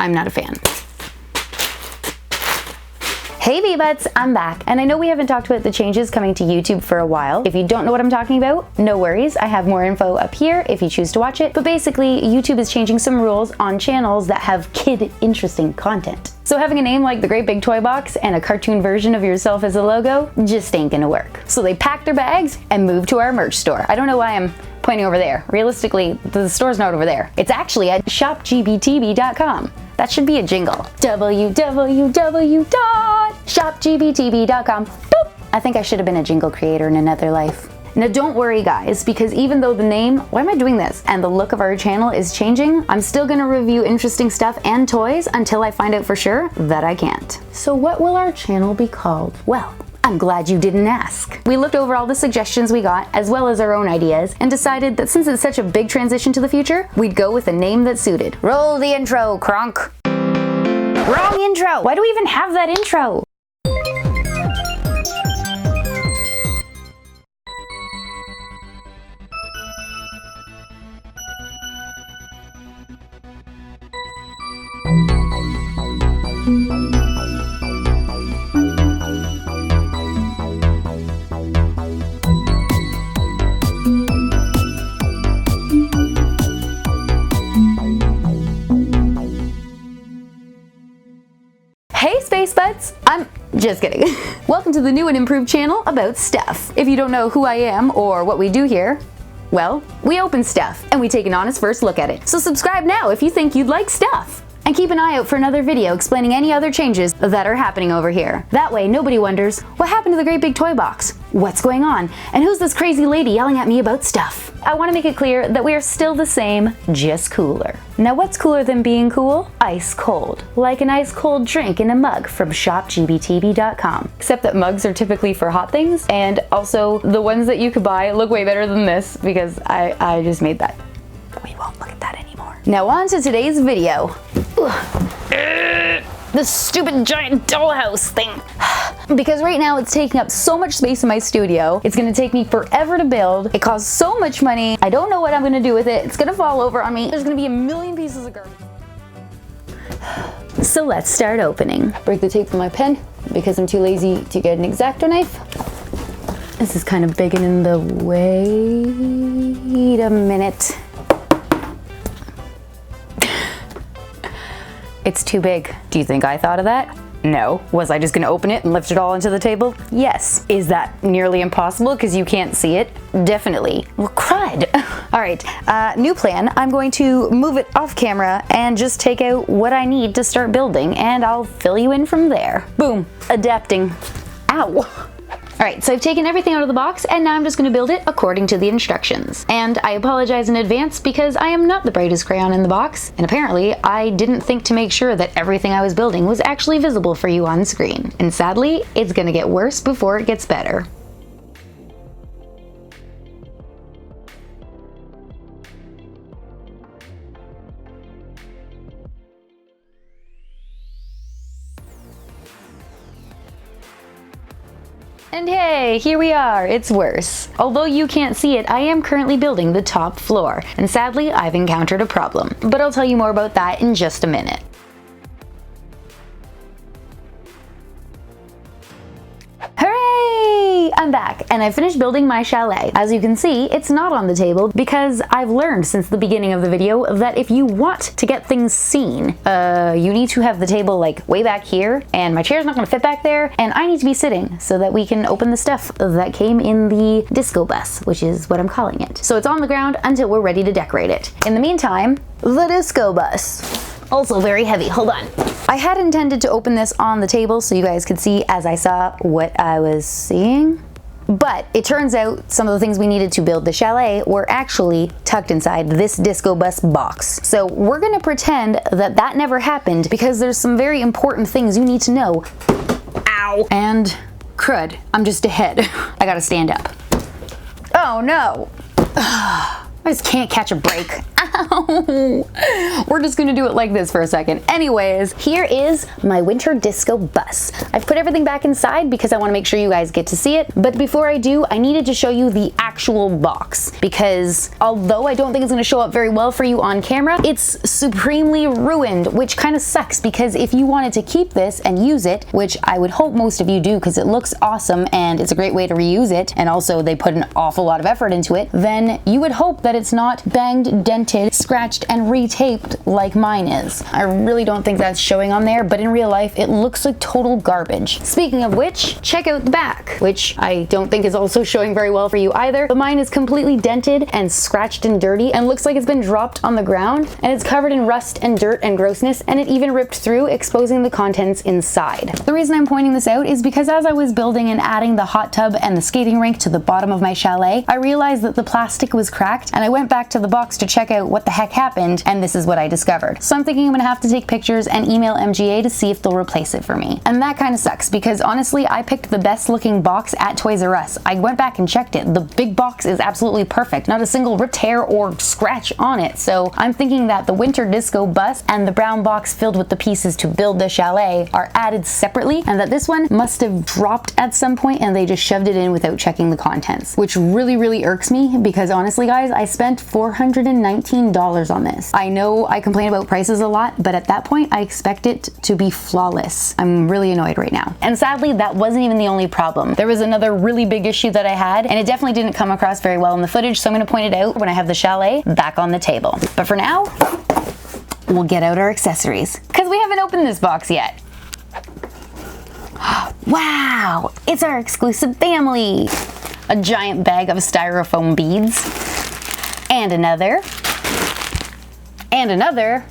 I'm not a fan. Hey Bebuts, I'm back, and I know we haven't talked about the changes coming to YouTube for a while. If you don't know what I'm talking about, no worries, I have more info up here if you choose to watch it, but basically YouTube is changing some rules on channels that have kid interesting content. So having a name like the GreatBigToyBox and a cartoon version of yourself as a logo just ain't gonna work. So they packed their bags and moved to our merch store. I don't know why I'm pointing over there. Realistically, the store's not over there. It's actually at shopgbtb.com. That should be a jingle. www.shopgbtb.com. Boop! I think I should have been a jingle creator in another life. Now don't worry guys, because even though the name, why am I doing this, and the look of our channel is changing, I'm still gonna review interesting stuff and toys until I find out for sure that I can't. So what will our channel be called? Well, I'm glad you didn't ask. We looked over all the suggestions we got, as well as our own ideas, and decided that since it's such a big transition to the future, we'd go with a name that suited. Roll the intro, Kronk. Wrong intro! Why do we even have that intro? Hey Space Butts! I'm just kidding. Welcome to the new and improved channel about stuff. If you don't know who I am or what we do here, well, we open stuff and we take an honest first look at it. So subscribe now if you think you'd like stuff. And keep an eye out for another video explaining any other changes that are happening over here. That way nobody wonders, what happened to the Great Big Toy Box? What's going on? And who's this crazy lady yelling at me about stuff? I want to make it clear that we are still the same, just cooler. Now what's cooler than being cool? Ice cold. Like an ice cold drink in a mug from shopgbtb.com. Except that mugs are typically for hot things, and also the ones that you could buy look way better than this because I just made that. We won't look at that anymore. Now on to today's video. This stupid giant dollhouse thing. Because right now it's taking up so much space in my studio. It's gonna take me forever to build. It costs so much money. I don't know what I'm gonna do with it. It's gonna fall over on me. There's gonna be a million pieces of garbage. So let's start opening. Break the tape from my pen because I'm too lazy to get an X-Acto knife. This is kind of big and in the way. Wait a minute. It's too big. Do you think I thought of that? No. Was I just gonna open it and lift it all into the table? Yes. Is that nearly impossible because you can't see it? Definitely. Well, crud. All right, new plan. I'm going to move it off camera and just take out what I need to start building, and I'll fill you in from there. Boom. Adapting. Ow. Alright, so I've taken everything out of the box and now I'm just going to build it according to the instructions. And I apologize in advance because I am not the brightest crayon in the box, and apparently I didn't think to make sure that everything I was building was actually visible for you on screen. And sadly, it's going to get worse before it gets better. And hey, here we are, it's worse. Although you can't see it, I am currently building the top floor, and sadly I've encountered a problem. But I'll tell you more about that in just a minute. I'm back, and I finished building my chalet. As you can see, it's not on the table because I've learned since the beginning of the video that if you want to get things seen, you need to have the table like way back here, and my chair's not gonna fit back there, and I need to be sitting so that we can open the stuff that came in the disco bus, which is what I'm calling it. So it's on the ground until we're ready to decorate it. In the meantime, the disco bus. Also very heavy, hold on. I had intended to open this on the table so you guys could see as I saw what I was seeing. But it turns out some of the things we needed to build the chalet were actually tucked inside this disco bus box. So we're gonna pretend that that never happened because there's some very important things you need to know. Ow. And crud, I'm just ahead. I gotta stand up. Oh no. I just can't catch a break. Ow. We're just gonna do it like this for a second. Anyways, here is my winter disco bus. I've put everything back inside because I want to make sure you guys get to see it. But before I do, I needed to show you the actual box because although I don't think it's gonna show up very well for you on camera, it's supremely ruined, which kind of sucks because if you wanted to keep this and use it, which I would hope most of you do because it looks awesome and it's a great way to reuse it, and also they put an awful lot of effort into it, then you would hope that it's not banged, dented, scratched, and retaped like mine is. I really don't think that's showing on there, but in real life, it looks like total garbage. Speaking of which, check out the back, which I don't think is also showing very well for you either, but mine is completely dented and scratched and dirty and looks like it's been dropped on the ground, and it's covered in rust and dirt and grossness, and it even ripped through, exposing the contents inside. The reason I'm pointing this out is because as I was building and adding the hot tub and the skating rink to the bottom of my chalet, I realized that the plastic was cracked, and I went back to the box to check out what the heck happened, and this is what I discovered. So I'm thinking I'm gonna have to take pictures and email MGA to see if they'll replace it for me. And that kind of sucks because honestly, I picked the best looking box at Toys R Us. I went back and checked it. The big box is absolutely perfect. Not a single ripped hair or scratch on it. So I'm thinking that the winter disco bus and the brown box filled with the pieces to build the chalet are added separately, and that this one must have dropped at some point and they just shoved it in without checking the contents, which really irks me because honestly guys, I spent $419 on this. I know I complain about prices a lot, but at that point I expect it to be flawless. I'm really annoyed right now. And sadly, that wasn't even the only problem. There was another really big issue that I had, and it definitely didn't come across very well in the footage, so I'm gonna point it out when I have the chalet back on the table. But for now, we'll get out our accessories because we haven't opened this box yet. Wow, it's our exclusive family. A giant bag of styrofoam beads, and another, and another,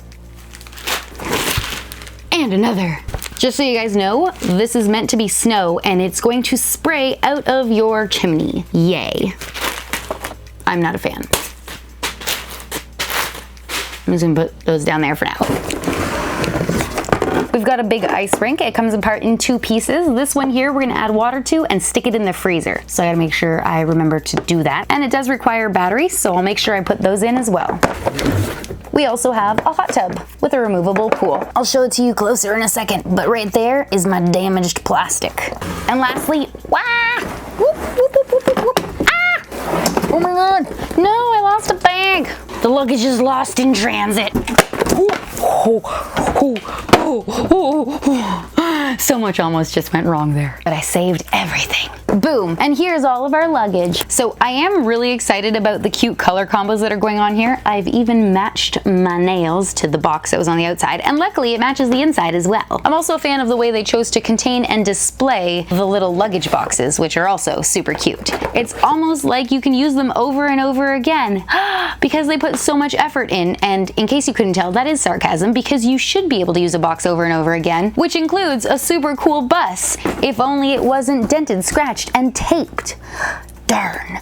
and another. Just so you guys know, this is meant to be snow and it's going to spray out of your chimney. Yay. I'm not a fan. I'm just gonna put those down there for now. We've got a big ice rink. It comes apart in two pieces. This one here, we're gonna add water to and stick it in the freezer. So I gotta make sure I remember to do that. And it does require batteries, so I'll make sure I put those in as well. We also have a hot tub with a removable pool. I'll show it to you closer in a second, but right there is my damaged plastic. And lastly, wah! Whoop, whoop, whoop, whoop, whoop, whoop. Ah! Oh my God, no, I lost a bag. The luggage is lost in transit. So much almost just went wrong there, but I saved everything. Boom, and here's all of our luggage. So I am really excited about the cute color combos that are going on here. I've even matched my nails to the box that was on the outside, and luckily it matches the inside as well. I'm also a fan of the way they chose to contain and display the little luggage boxes, which are also super cute. It's almost like you can use them over and over again because they put so much effort in, and in case you couldn't tell, that is sarcasm because you should be able to use a box over and over again, which includes a super cool bus, if only it wasn't dented, scratched, and taped. Darn.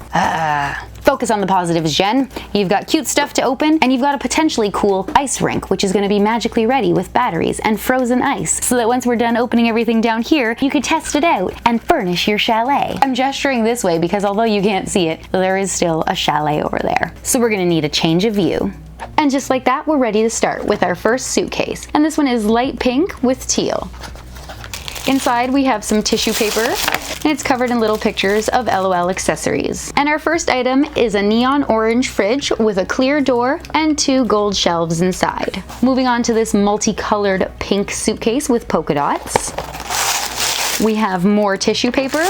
Focus on the positives, Jen. You've got cute stuff to open, and you've got a potentially cool ice rink, which is going to be magically ready with batteries and frozen ice, so that once we're done opening everything down here, you could test it out and furnish your chalet. I'm gesturing this way because although you can't see it, there is still a chalet over there. So we're going to need a change of view. And just like that, we're ready to start with our first suitcase. And this one is light pink with teal. Inside we have some tissue paper, and it's covered in little pictures of LOL accessories. And our first item is a neon orange fridge with a clear door and 2 gold shelves inside. Moving on to this multicolored pink suitcase with polka dots. We have more tissue paper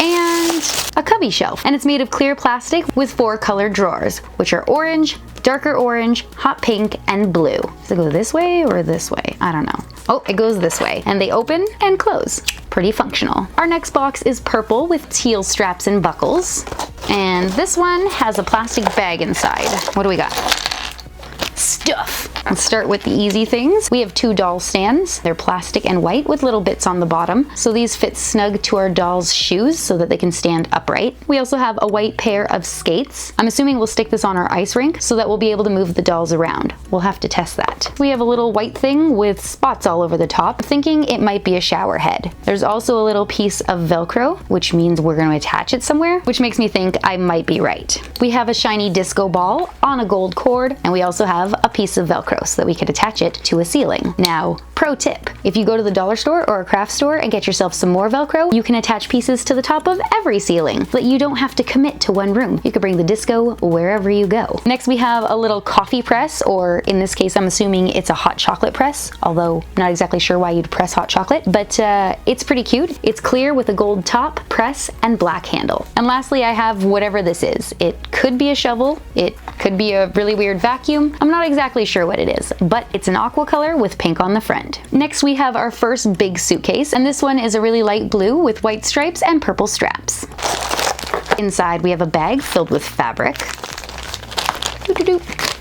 and a cubby shelf, and it's made of clear plastic with 4 colored drawers, which are orange, darker orange, hot pink, and blue. Does it go this way or this way? I don't know. Oh, it goes this way, and they open and close. Pretty functional. Our next box is purple with teal straps and buckles, and this one has a plastic bag inside. What do we got? Stuff. Let's start with the easy things. We have 2 doll stands. They're plastic and white with little bits on the bottom. So these fit snug to our dolls' shoes so that they can stand upright. We also have a white pair of skates. I'm assuming we'll stick this on our ice rink so that we'll be able to move the dolls around. We'll have to test that. We have a little white thing with spots all over the top, thinking it might be a shower head. There's also a little piece of Velcro, which means we're going to attach it somewhere, which makes me think I might be right. We have a shiny disco ball on a gold cord, and we also have a piece of Velcro so that we could attach it to a ceiling. Now, pro tip, if you go to the dollar store or a craft store and get yourself some more Velcro, you can attach pieces to the top of every ceiling, but you don't have to commit to one room. You could bring the disco wherever you go. Next, we have a little coffee press, or in this case, I'm assuming it's a hot chocolate press, although I'm not exactly sure why you'd press hot chocolate, but it's pretty cute. It's clear with a gold top, press, and black handle. And lastly, I have whatever this is. It could be a shovel, it could be a really weird vacuum. I'm not exactly sure what it is, but it's an aqua color with pink on the front. Next, we have our first big suitcase, and this one is a really light blue with white stripes and purple straps. Inside, we have a bag filled with fabric.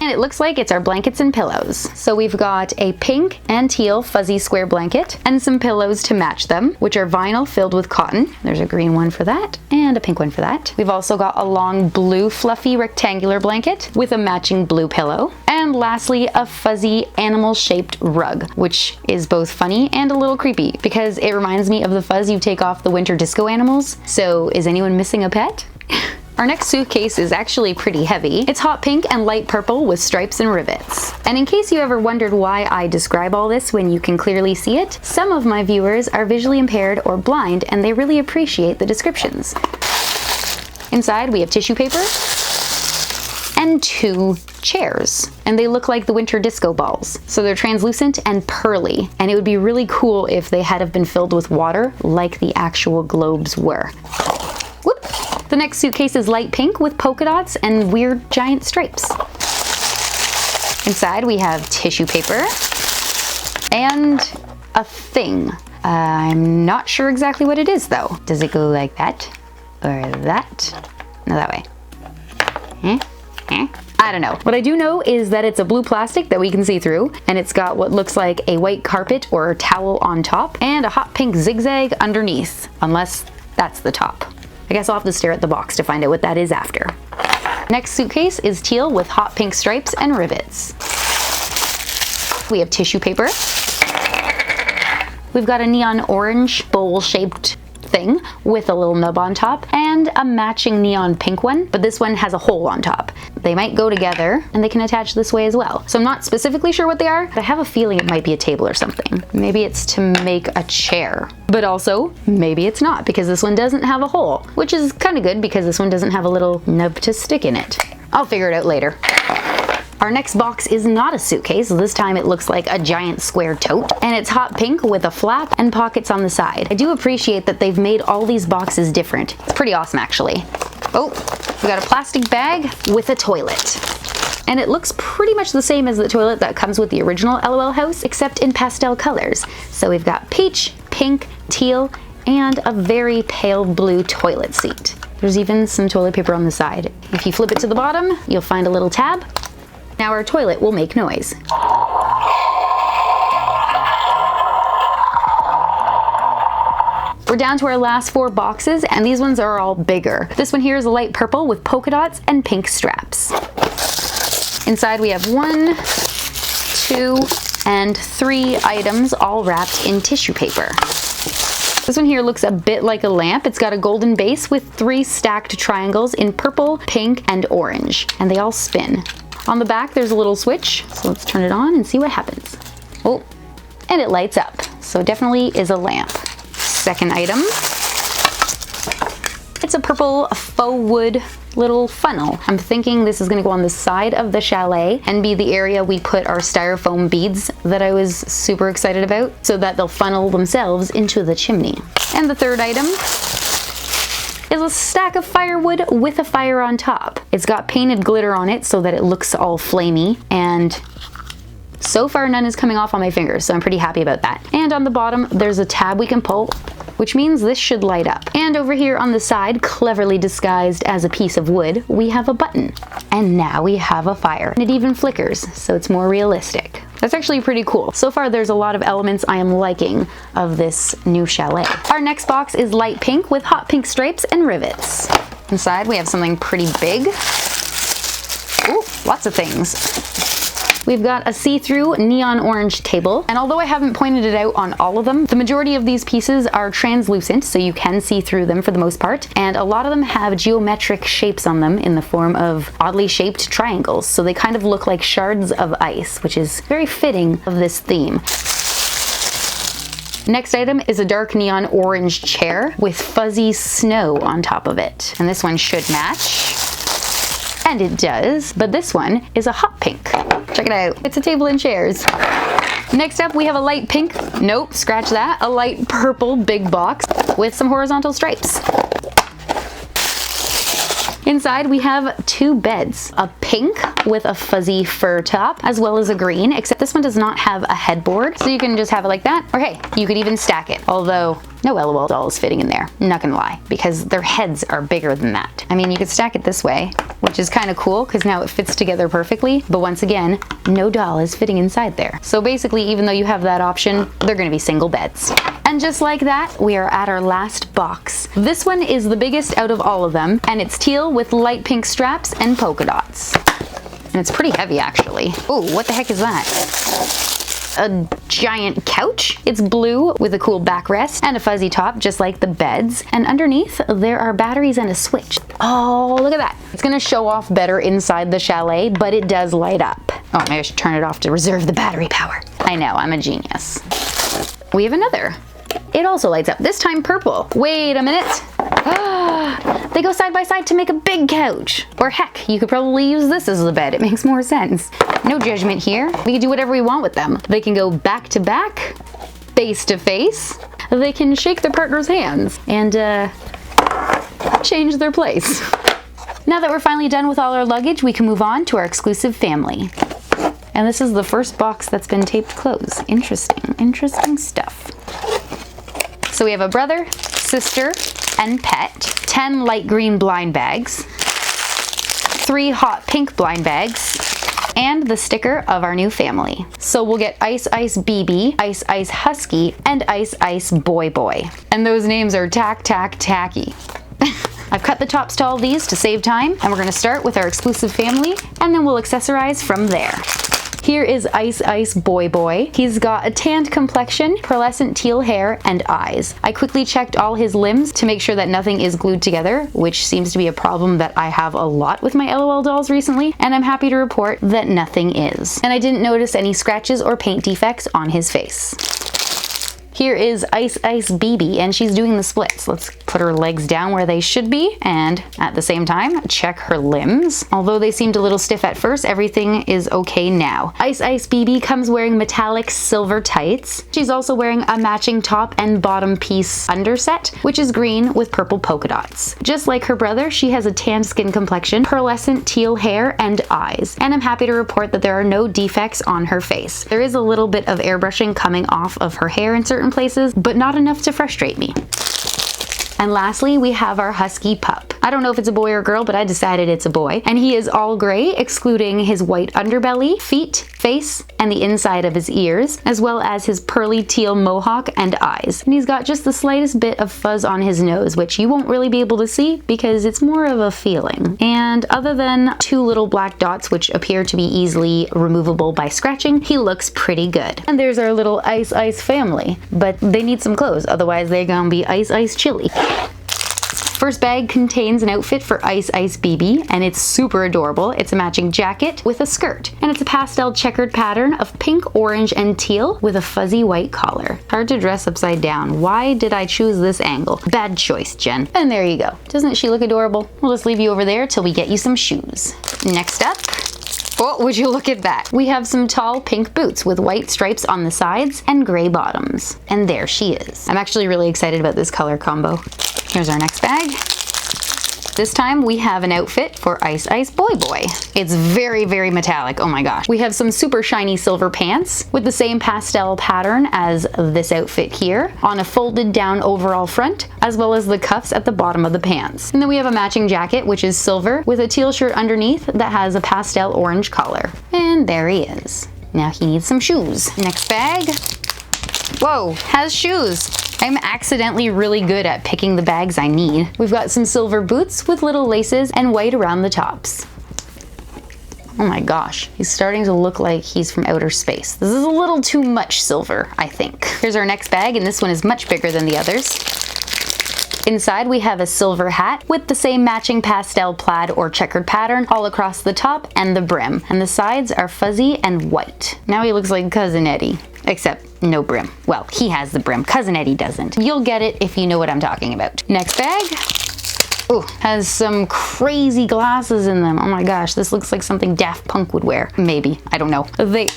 And it looks like it's our blankets and pillows. So we've got a pink and teal fuzzy square blanket and some pillows to match them, which are vinyl filled with cotton. There's a green one for that and a pink one for that. We've also got a long blue fluffy rectangular blanket with a matching blue pillow. And lastly, a fuzzy animal shaped rug, which is both funny and a little creepy because it reminds me of the fuzz you take off the winter disco animals. So is anyone missing a pet? Our next suitcase is actually pretty heavy. It's hot pink and light purple with stripes and rivets. And in case you ever wondered why I describe all this when you can clearly see it, some of my viewers are visually impaired or blind and they really appreciate the descriptions. Inside we have tissue paper and 2 chairs, and they look like the winter disco balls. So they're translucent and pearly, and it would be really cool if they had have been filled with water like the actual globes were. Whoop. The next suitcase is light pink with polka dots and weird giant stripes. Inside we have tissue paper and a thing. I'm not sure exactly what it is though. Does it go like that or that? No, that way. I don't know. What I do know is that it's a blue plastic that we can see through, and it's got what looks like a white carpet or towel on top and a hot pink zigzag underneath, unless that's the top. I guess I'll have to stare at the box to find out what that is after. Next suitcase is teal with hot pink stripes and rivets. We have tissue paper. We've got a neon orange bowl-shaped thing with a little nub on top and a matching neon pink one, but this one has a hole on top. They might go together and they can attach this way as well. So I'm not specifically sure what they are, but I have a feeling it might be a table or something. Maybe it's to make a chair, but also maybe it's not because this one doesn't have a hole, which is kind of good because this one doesn't have a little nub to stick in it. I'll figure it out later. Our next box is not a suitcase. This time it looks like a giant square tote, and it's hot pink with a flap and pockets on the side. I do appreciate that they've made all these boxes different. It's pretty awesome actually. Oh, we got a plastic bag with a toilet. And it looks pretty much the same as the toilet that comes with the original LOL house, except in pastel colors. So we've got peach, pink, teal, and a very pale blue toilet seat. There's even some toilet paper on the side. If you flip it to the bottom, you'll find a little tab. Now our toilet will make noise. We're down to our last 4 boxes, and these ones are all bigger. This one here is a light purple with polka dots and pink straps. Inside we have 1, 2, and 3 items all wrapped in tissue paper. This one here looks a bit like a lamp. It's got a golden base with 3 stacked triangles in purple, pink, and orange, and they all spin. On the back there's a little switch, so let's turn it on and see what happens. Oh, and it lights up, so it definitely is a lamp. Second item, it's a purple faux wood little funnel. I'm thinking this is gonna go on the side of the chalet and be the area we put our styrofoam beads that I was super excited about, so that they'll funnel themselves into the chimney. And the third item is a stack of firewood with a fire on top. It's got painted glitter on it so that it looks all flamey, and so far none is coming off on my fingers, so I'm pretty happy about that. And on the bottom there's a tab we can pull, which means this should light up. And over here on the side, cleverly disguised as a piece of wood, we have a button. And now we have a fire. And it even flickers, so it's more realistic. That's actually pretty cool. So far, there's a lot of elements I am liking of this new Chalet. Our next box is light pink with hot pink stripes and rivets. Inside, we have something pretty big. Ooh, lots of things. We've got a see-through neon orange table, and although I haven't pointed it out on all of them, the majority of these pieces are translucent, so you can see through them for the most part, and a lot of them have geometric shapes on them in the form of oddly shaped triangles, so they kind of look like shards of ice, which is very fitting of this theme. Next item is a dark neon orange chair with fuzzy snow on top of it, and this one should match. And it does, but this one is a hot pink. Check it out. It's a table and chairs. Next up, we have a light pink, nope, scratch that, a light purple big box with some horizontal stripes. Inside, we have two beds, a pink with a fuzzy fur top, as well as a green, except this one does not have a headboard, so you can just have it like that, or hey, you could even stack it, although no LOL doll is fitting in there, I'm not gonna lie, because their heads are bigger than that. I mean, you could stack it this way, which is kind of cool, because now it fits together perfectly, but once again, no doll is fitting inside there. So basically, even though you have that option, they're gonna be single beds. And just like that, we are at our last box. This one is the biggest out of all of them, and it's teal with light pink straps and polka dots. And it's pretty heavy, actually. Oh, what the heck is that? A giant couch. It's blue with a cool backrest and a fuzzy top, just like the beds. And underneath, there are batteries and a switch. Oh, look at that. It's gonna show off better inside the Chalet, but it does light up. Oh, maybe I should turn it off to reserve the battery power. I know, I'm a genius. We have another. It also lights up, this time purple. Wait a minute. They go side by side to make a big couch. Or heck, you could probably use this as the bed. It makes more sense. No judgment here. We can do whatever we want with them. They can go back to back, face to face. They can shake their partner's hands and change their place. Now that we're finally done with all our luggage, we can move on to our exclusive family. And this is the first box that's been taped closed. Interesting stuff. So we have a brother, sister, and pet, 10 light green blind bags, 3 hot pink blind bags, and the sticker of our new family. So we'll get Ice Ice BB, Ice Ice Husky, and Ice Ice Boy Boy. And those names are tacky. I've cut the tops to all these to save time, and we're gonna start with our exclusive family, and then we'll accessorize from there. Here is Ice Ice Boy Boy. He's got a tanned complexion, pearlescent teal hair, and eyes. I quickly checked all his limbs to make sure that nothing is glued together, which seems to be a problem that I have a lot with my LOL dolls recently, and I'm happy to report that nothing is. And I didn't notice any scratches or paint defects on his face. Here is Ice Ice BB, and she's doing the splits. Let's put her legs down where they should be, and at the same time, check her limbs. Although they seemed a little stiff at first, everything is okay now. Ice Ice BB comes wearing metallic silver tights. She's also wearing a matching top and bottom piece underset, which is green with purple polka dots. Just like her brother, she has a tan skin complexion, pearlescent teal hair, and eyes. And I'm happy to report that there are no defects on her face. There is a little bit of airbrushing coming off of her hair in certain places, but not enough to frustrate me. And lastly, we have our husky pup. I don't know if it's a boy or girl, but I decided it's a boy. And he is all gray, excluding his white underbelly, feet, face, and the inside of his ears, as well as his pearly teal mohawk and eyes. And he's got just the slightest bit of fuzz on his nose, which you won't really be able to see because it's more of a feeling. And other than 2 little black dots, which appear to be easily removable by scratching, he looks pretty good. And there's our little Ice Ice family, but they need some clothes, otherwise they're gonna be Ice Ice chilly. First bag contains an outfit for Ice Ice BB, and it's super adorable. It's a matching jacket with a skirt, and it's a pastel checkered pattern of pink, orange, and teal with a fuzzy white collar. Hard to dress upside down. Why did I choose this angle? Bad choice, Jen. And there you go. Doesn't she look adorable? We'll just leave you over there till we get you some shoes. Next up, oh, would you look at that? We have some tall pink boots with white stripes on the sides and gray bottoms. And there she is. I'm actually really excited about this color combo. Here's our next bag. This time we have an outfit for Ice Ice Boy Boy. It's very, very metallic, oh my gosh. We have some super shiny silver pants with the same pastel pattern as this outfit here on a folded down overall front, as well as the cuffs at the bottom of the pants. And then we have a matching jacket, which is silver, with a teal shirt underneath that has a pastel orange collar. And there he is. Now he needs some shoes. Next bag. Whoa, has shoes. I'm accidentally really good at picking the bags I need. We've got some silver boots with little laces and white around the tops. Oh my gosh, he's starting to look like he's from outer space. This is a little too much silver, I think. Here's our next bag, and this one is much bigger than the others. Inside we have a silver hat with the same matching pastel plaid or checkered pattern all across the top and the brim. And the sides are fuzzy and white. Now he looks like Cousin Eddie, except no brim. Well, he has the brim, Cousin Eddie doesn't. You'll get it if you know what I'm talking about. Next bag. Ooh, has some crazy glasses in them. Oh my gosh, this looks like something Daft Punk would wear. Maybe, I don't know. They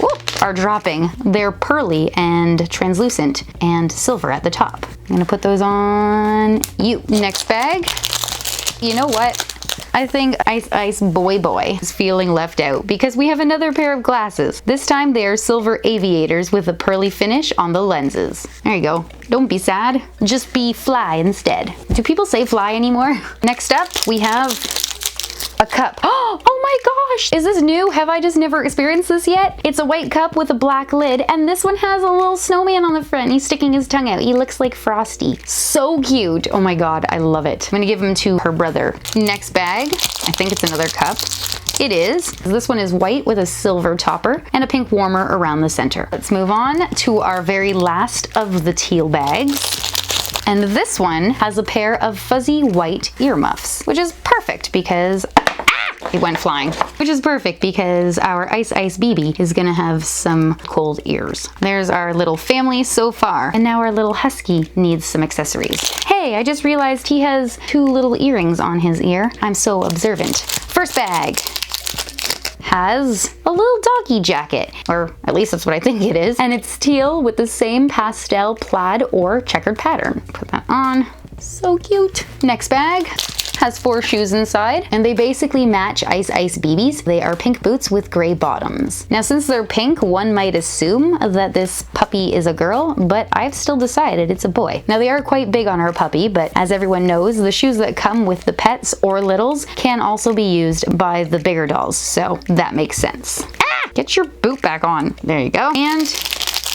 are dropping. They're pearly and translucent and silver at the top. I'm gonna put those on you. Next bag. You know what? I think Ice Boy is feeling left out because we have another pair of glasses. This time they are silver aviators with a pearly finish on the lenses. There you go. Don't be sad. Just be fly instead. Do people say fly anymore? Next up, we have a cup. Oh my gosh! Is this new? Have I just never experienced this yet? It's a white cup with a black lid, and this one has a little snowman on the front. He's sticking his tongue out. He looks like Frosty. So cute. Oh my god, I love it. I'm gonna give him to her brother. Next bag. I think it's another cup. It is. This one is white with a silver topper and a pink warmer around the center. Let's move on to our very last of the teal bags. And this one has a pair of fuzzy white earmuffs, which is perfect because it went flying. Which is perfect because our Ice BB is gonna have some cold ears. There's our little family so far. And now our little husky needs some accessories. Hey, I just realized he has 2 little earrings on his ear. I'm so observant. First bag has a little doggy jacket, or at least that's what I think it is, and it's teal with the same pastel plaid or checkered pattern. Put that on. So cute. Next bag has 4 shoes inside, and they basically match Ice BB's. They are pink boots with gray bottoms. Now, since they're pink, one might assume that this puppy is a girl, but I've still decided it's a boy. Now, they are quite big on our puppy, but as everyone knows, the shoes that come with the pets or littles can also be used by the bigger dolls, so that makes sense. Get your boot back on. There you go. And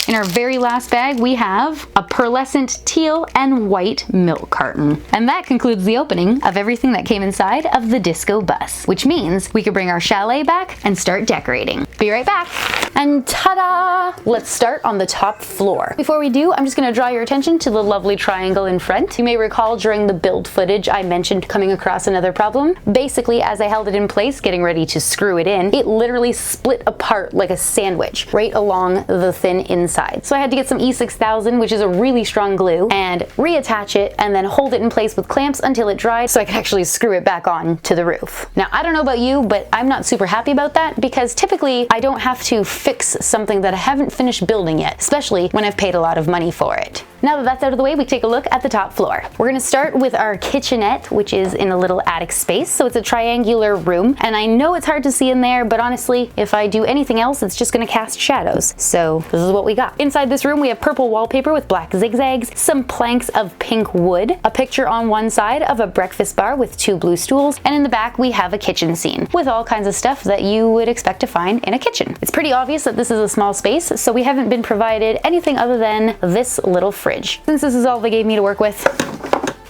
in our very last bag, we have a pearlescent teal and white milk carton. And that concludes the opening of everything that came inside of the disco bus, which means we could bring our chalet back and start decorating. Be right back. And ta-da! Let's start on the top floor. Before we do, I'm just gonna draw your attention to the lovely triangle in front. You may recall during the build footage, I mentioned coming across another problem. Basically, as I held it in place, getting ready to screw it in, it literally split apart like a sandwich right along the thin inside. So I had to get some E6000, which is a really strong glue, and reattach it and then hold it in place with clamps until it dried so I could actually screw it back on to the roof. Now, I don't know about you, but I'm not super happy about that because typically I don't have to fix something that I haven't finished building yet, especially when I've paid a lot of money for it. Now that that's out of the way, we take a look at the top floor. We're gonna start with our kitchenette, which is in a little attic space. So it's a triangular room, and I know it's hard to see in there, but honestly, if I do anything else, it's just gonna cast shadows. So this is what we got. Inside this room, we have purple wallpaper with black zigzags, some planks of pink wood, a picture on one side of a breakfast bar with 2 blue stools, and in the back, we have a kitchen scene with all kinds of stuff that you would expect to find in a kitchen. It's pretty obvious that this is a small space, so we haven't been provided anything other than this little fridge. Since this is all they gave me to work with,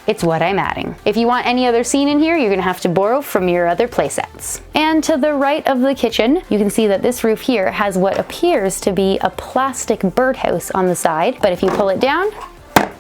it's what I'm adding. If you want any other scene in here, you're gonna have to borrow from your other playsets. And to the right of the kitchen, you can see that this roof here has what appears to be a plastic birdhouse on the side, but if you pull it down,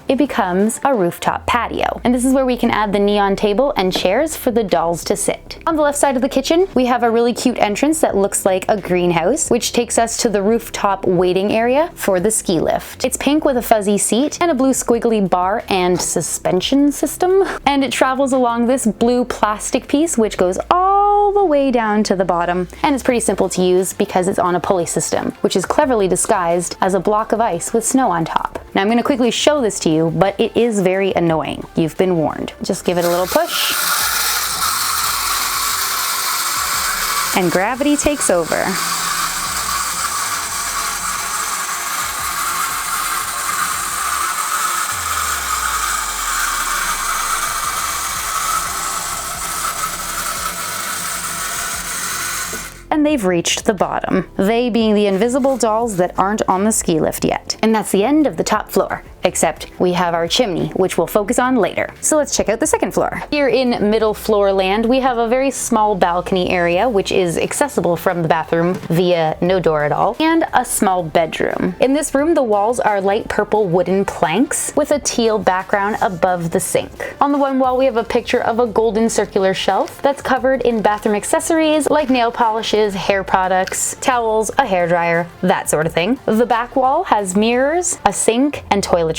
it becomes a rooftop patio. And this is where we can add the neon table and chairs for the dolls to sit. On the left side of the kitchen, we have a really cute entrance that looks like a greenhouse, which takes us to the rooftop waiting area for the ski lift. It's pink with a fuzzy seat and a blue squiggly bar and suspension system. And it travels along this blue plastic piece, which goes all the way down to the bottom. And it's pretty simple to use because it's on a pulley system, which is cleverly disguised as a block of ice with snow on top. Now I'm gonna quickly show this to you, but it is very annoying. You've been warned. Just give it a little push, and gravity takes over. and they've reached the bottom. They being the invisible dolls that aren't on the ski lift yet. And that's the end of the top floor. Except we have our chimney, which we'll focus on later. So let's check out the second floor. Here in middle floor land, we have a very small balcony area, which is accessible from the bathroom via no door at all, and a small bedroom. In this room, the walls are light purple wooden planks with a teal background above the sink. On the one wall, we have a picture of a golden circular shelf that's covered in bathroom accessories like nail polishes, hair products, towels, a hairdryer, that sort of thing. The back wall has mirrors, a sink, and toiletries,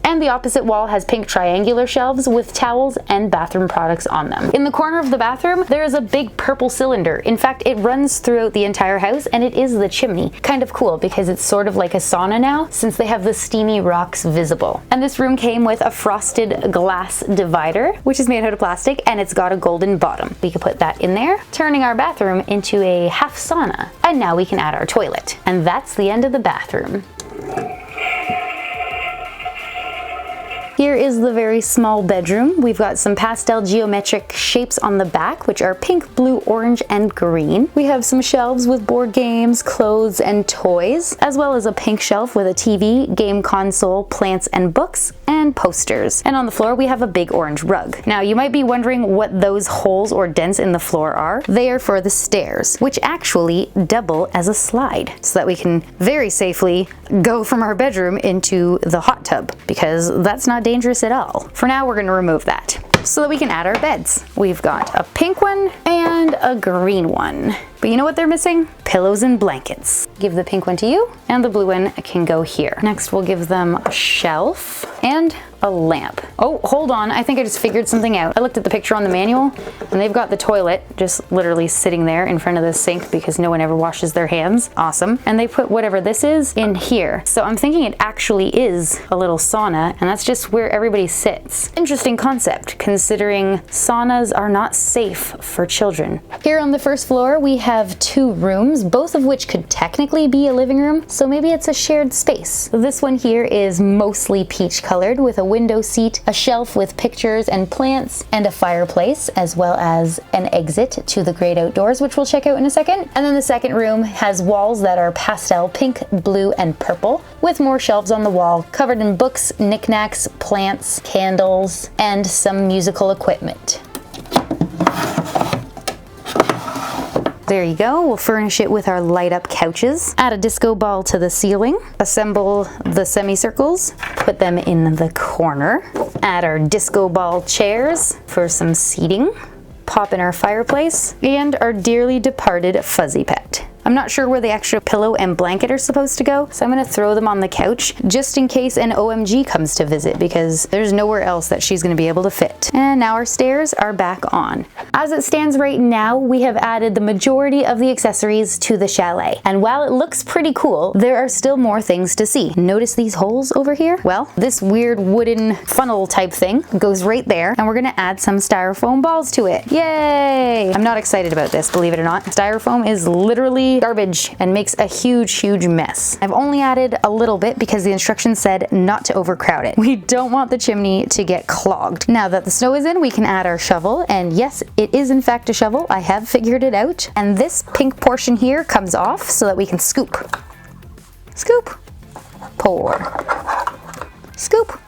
and the opposite wall has pink triangular shelves with towels and bathroom products on them. In the corner of the bathroom, there is a big purple cylinder. In fact, it runs throughout the entire house, and it is the chimney. Kind of cool because it's sort of like a sauna now, since they have the steamy rocks visible. And this room came with a frosted glass divider, which is made out of plastic, and it's got a golden bottom. We could put that in there, turning our bathroom into a half sauna. And now we can add our toilet. And that's the end of the bathroom. Here is the very small bedroom. We've got some pastel geometric shapes on the back, which are pink, blue, orange, and green. We have some shelves with board games, clothes, and toys, as well as a pink shelf with a TV, game console, plants and books, and posters. And on the floor, we have a big orange rug. Now, you might be wondering what those holes or dents in the floor are. They are for the stairs, which actually double as a slide, so that we can very safely go from our bedroom into the hot tub, because that's not dangerous at all. For now, we're going to remove that so that we can add our beds. We've got a pink one and a green one. But you know what they're missing? Pillows and blankets. Give the pink one to you, and the blue one can go here. Next, we'll give them a shelf and a lamp. Oh, hold on, I think I just figured something out. I looked at the picture on the manual, and they've got the toilet just literally sitting there in front of the sink because no one ever washes their hands. Awesome. And they put whatever this is in here. So I'm thinking it actually is a little sauna, and that's just where everybody sits. Interesting concept, considering saunas are not safe for children. Here on the first floor, we have two rooms, both of which could technically be a living room, so maybe it's a shared space. This one here is mostly peach colored with a window seat, a shelf with pictures and plants, and a fireplace, as well as an exit to the great outdoors, which we'll check out in a second. And then the second room has walls that are pastel pink, blue, and purple, with more shelves on the wall covered in books, knickknacks, plants, candles, and some musical equipment. There you go. We'll furnish it with our light up couches. Add a disco ball to the ceiling. Assemble the semicircles. Put them in the corner. Add our disco ball chairs for some seating. Pop in our fireplace and our dearly departed fuzzy pet. I'm not sure where the extra pillow and blanket are supposed to go, so I'm gonna throw them on the couch just in case an OMG comes to visit, because there's nowhere else that she's gonna be able to fit. And now our stairs are back on. As it stands right now, we have added the majority of the accessories to the chalet. And while it looks pretty cool, there are still more things to see. Notice these holes over here? Well, this weird wooden funnel type thing goes right there, and we're gonna add some styrofoam balls to it. Yay! I'm not excited about this, believe it or not. Styrofoam is literally garbage and makes a huge mess. I've only added a little bit because the instructions said not to overcrowd it. We don't want the chimney to get clogged. Now that the snow is in, we can add our shovel, and yes, it is in fact a shovel. I have figured it out. And this pink portion here comes off so that we can scoop. Scoop. Pour. Scoop.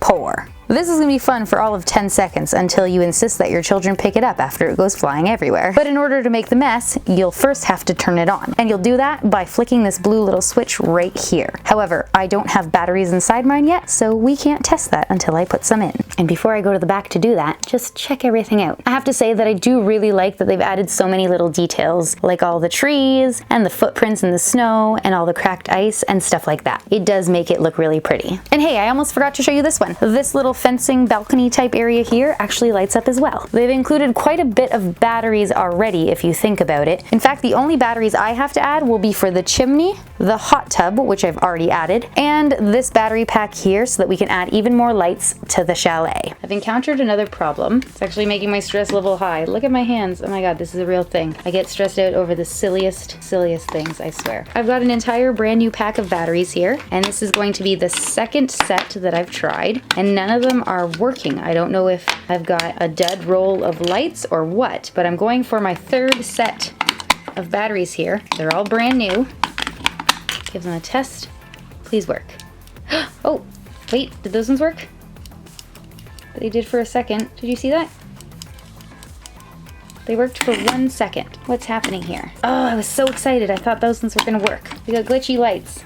Pour. This is gonna be fun for all of 10 seconds until you insist that your children pick it up after it goes flying everywhere. But in order to make the mess, you'll first have to turn it on. And you'll do that by flicking this blue little switch right here. However, I don't have batteries inside mine yet, so we can't test that until I put some in. And before I go to the back to do that, just check everything out. I have to say that I do really like that they've added so many little details, like all the trees and the footprints in the snow and all the cracked ice and stuff like that. It does make it look really pretty. And hey, I almost forgot to show you this one. This little fencing balcony type area here actually lights up as well. They've included quite a bit of batteries already if you think about it. In fact, the only batteries I have to add will be for the chimney, the hot tub, which I've already added, and this battery pack here so that we can add even more lights to the chalet. I've encountered another problem. It's actually making my stress level high. Look at my hands. Oh my god, this is a real thing. I get stressed out over the silliest things, I swear. I've got an entire brand new pack of batteries here, and this is going to be the second set that I've tried, and none of them are working. I don't know if I've got a dud roll of lights or what, but I'm going for my third set lot of batteries here. They're all brand new. Give them a test. Please work. Oh, wait, did those ones work? They did for a second. Did you see that? They worked for 1 second. What's happening here? Oh, I was so excited. I thought those ones were gonna work. We got glitchy lights.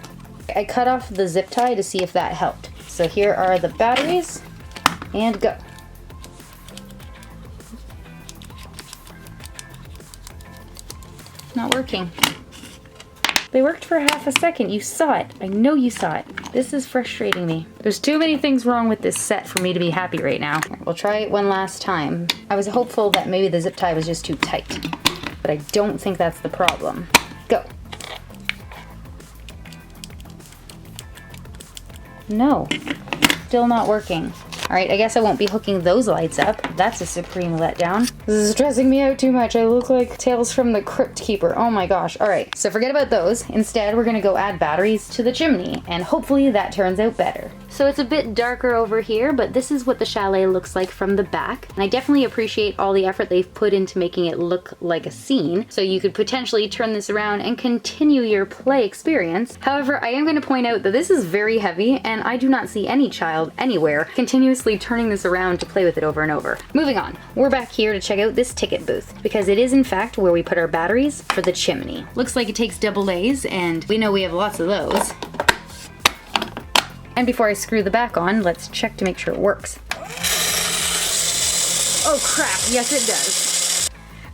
I cut off the zip tie to see if that helped. So here are the batteries, and go. Not working. They worked for half a second. You saw it. I know you saw it. This is frustrating me. There's too many things wrong with this set for me to be happy right now. We'll try it one last time. I was hopeful that maybe the zip tie was just too tight, but I don't think that's the problem. Go. No, still not working. All right, I guess I won't be hooking those lights up. That's a supreme letdown. This is stressing me out too much. I look like Tales from the Crypt Keeper. Oh my gosh. All right, so forget about those. Instead, we're gonna go add batteries to the chimney, and hopefully that turns out better. So it's a bit darker over here, but this is what the chalet looks like from the back. And I definitely appreciate all the effort they've put into making it look like a scene. So you could potentially turn this around and continue your play experience. However, I am gonna point out that this is very heavy, and I do not see any child anywhere continuously turning this around to play with it over and over. Moving on, we're back here to check out this ticket booth, because it is in fact where we put our batteries for the chimney. Looks like it takes double A's, and we know we have lots of those. And before I screw the back on, let's check to make sure it works. Oh crap, yes it does.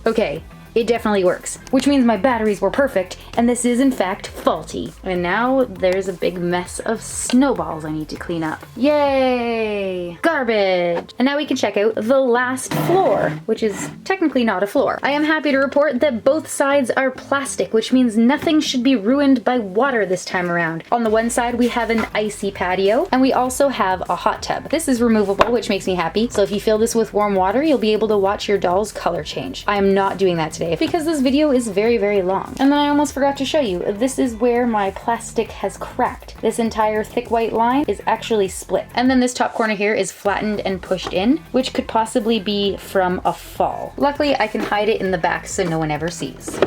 Okay, it definitely works, which means my batteries were perfect, and this is in fact faulty. And now there's a big mess of snowballs I need to clean up. Yay! Garbage! And now we can check out the last floor, which is technically not a floor. I am happy to report that both sides are plastic, which means nothing should be ruined by water this time around. On the one side, we have an icy patio, and we also have a hot tub. This is removable, which makes me happy. So if you fill this with warm water, you'll be able to watch your doll's color change. I am not doing that today because this video is very, very long. And then I almost forgot to show you, this is where my plastic has cracked. This entire thick white line is actually split. And then this top corner here is flattened and pushed in, which could possibly be from a fall. Luckily, I can hide it in the back so no one ever sees.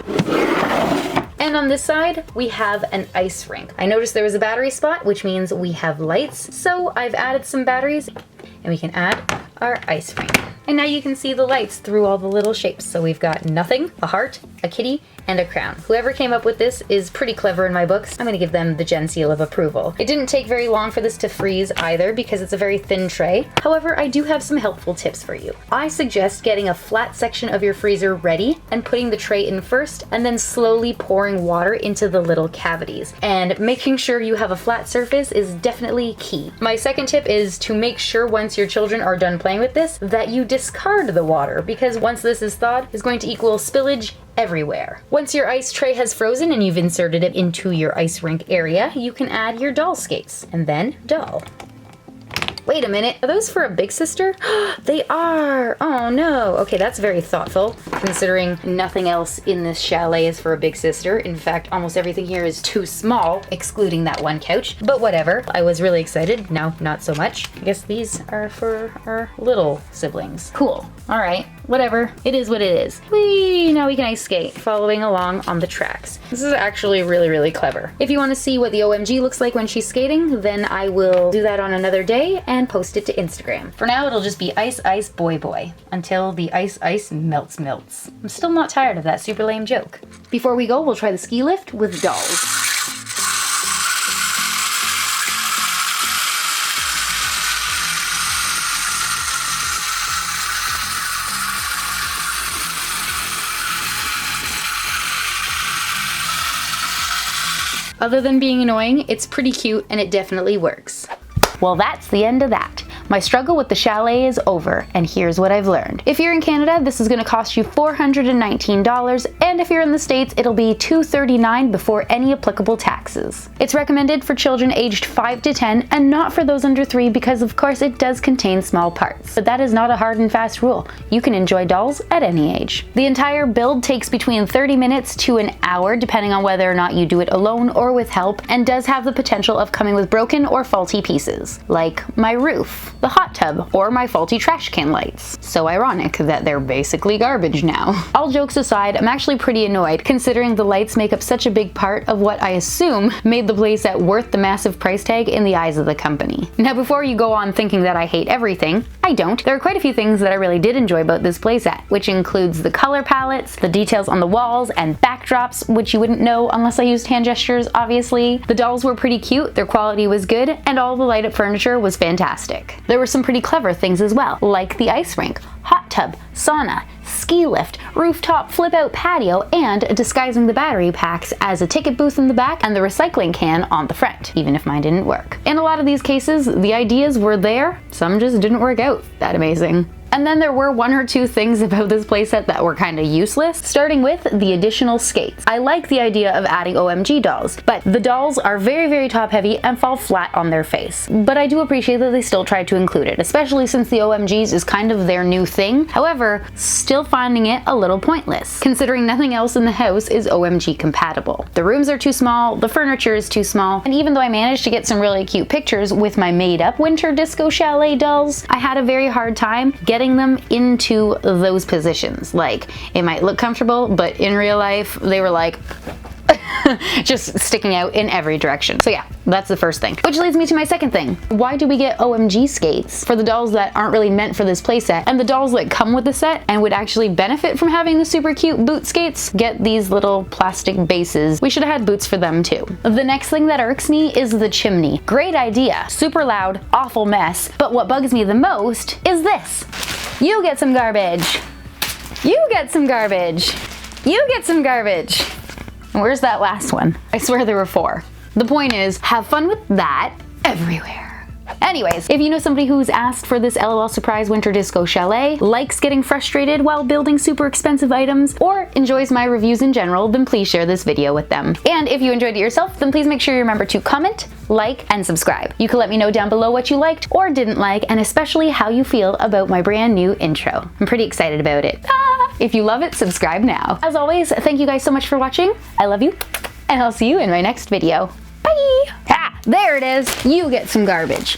And on this side, we have an ice rink. I noticed there was a battery spot, which means we have lights. So I've added some batteries, and we can add our ice rink. And now you can see the lights through all the little shapes. So we've got nothing, a heart, a kitty, and a crown. Whoever came up with this is pretty clever in my books. I'm gonna give them the Gen seal of approval. It didn't take very long for this to freeze either because it's a very thin tray. However, I do have some helpful tips for you. I suggest getting a flat section of your freezer ready and putting the tray in first, and then slowly pouring water into the little cavities. And making sure you have a flat surface is definitely key. My second tip is to make sure once your children are done playing with this, that you discard the water, because once this is thawed, it's going to equal spillage everywhere. Once your ice tray has frozen and you've inserted it into your ice rink area, you can add your doll skates, and then doll. Wait a minute, are those for a big sister? They are! Oh no! Okay, that's very thoughtful, considering nothing else in this chalet is for a big sister. In fact, almost everything here is too small, excluding that one couch. But whatever, I was really excited. Now, not so much. I guess these are for our little siblings. Cool. Alright, whatever. It is what it is. Whee! Now we can ice skate, following along on the tracks. This is actually really, really clever. If you want to see what the OMG looks like when she's skating, then I will do that on another day and post it to Instagram. For now, it'll just be ice, ice, boy, boy, until the ice, ice melts, melts. I'm still not tired of that super lame joke. Before we go, we'll try the ski lift with dolls. Other than being annoying, it's pretty cute and it definitely works. Well, that's the end of that. My struggle with the chalet is over, and here's what I've learned. If you're in Canada, this is gonna cost you $419, and if you're in the States, it'll be $239 before any applicable taxes. It's recommended for children aged 5 to 10, and not for those under 3 because of course it does contain small parts. But that is not a hard and fast rule. You can enjoy dolls at any age. The entire build takes between 30 minutes to an hour, depending on whether or not you do it alone or with help, and does have the potential of coming with broken or faulty pieces, like my roof. the hot tub, or my faulty trash can lights. So ironic that they're basically garbage now. All jokes aside, I'm actually pretty annoyed considering the lights make up such a big part of what I assume made the playset worth the massive price tag in the eyes of the company. Now before you go on thinking that I hate everything, I don't. There are quite a few things that I really did enjoy about this playset, which includes the color palettes, the details on the walls and backdrops, which you wouldn't know unless I used hand gestures, obviously. The dolls were pretty cute, their quality was good, and all the light up furniture was fantastic. There were some pretty clever things as well, like the ice rink, hot tub, sauna, ski lift, rooftop flip-out patio, and disguising the battery packs as a ticket booth in the back and the recycling can on the front, even if mine didn't work. In a lot of these cases, the ideas were there, some just didn't work out that amazing. And then there were one or two things about this playset that were kinda useless, starting with the additional skates. I like the idea of adding OMG dolls, but the dolls are very top heavy and fall flat on their face. But I do appreciate that they still tried to include it, especially since the OMGs is kind of their new thing. However, still finding it a little pointless, considering nothing else in the house is OMG compatible. The rooms are too small, the furniture is too small, and even though I managed to get some really cute pictures with my made-up winter disco chalet dolls, I had a very hard time getting them into those positions. Like, it might look comfortable, but in real life, they were like just sticking out in every direction. So yeah, that's the first thing. Which leads me to my second thing. Why do we get OMG skates for the dolls that aren't really meant for this playset, and the dolls that come with the set and would actually benefit from having the super cute boot skates get these little plastic bases? We should have had boots for them too. The next thing that irks me is the chimney. Great idea, super loud, awful mess, but what bugs me the most is this. You get some garbage. You get some garbage. You get some garbage. Where's that last one? I swear there were 4. The point is, have fun with that everywhere. Anyways, if you know somebody who's asked for this LOL Surprise Winter Disco Chalet, likes getting frustrated while building super expensive items, or enjoys my reviews in general, then please share this video with them. And if you enjoyed it yourself, then please make sure you remember to comment, like, and subscribe. You can let me know down below what you liked or didn't like, and especially how you feel about my brand new intro. I'm pretty excited about it. If you love it, subscribe now. As always, thank you guys so much for watching. I love you, and I'll see you in my next video. Bye! Ah, there it is. You get some garbage.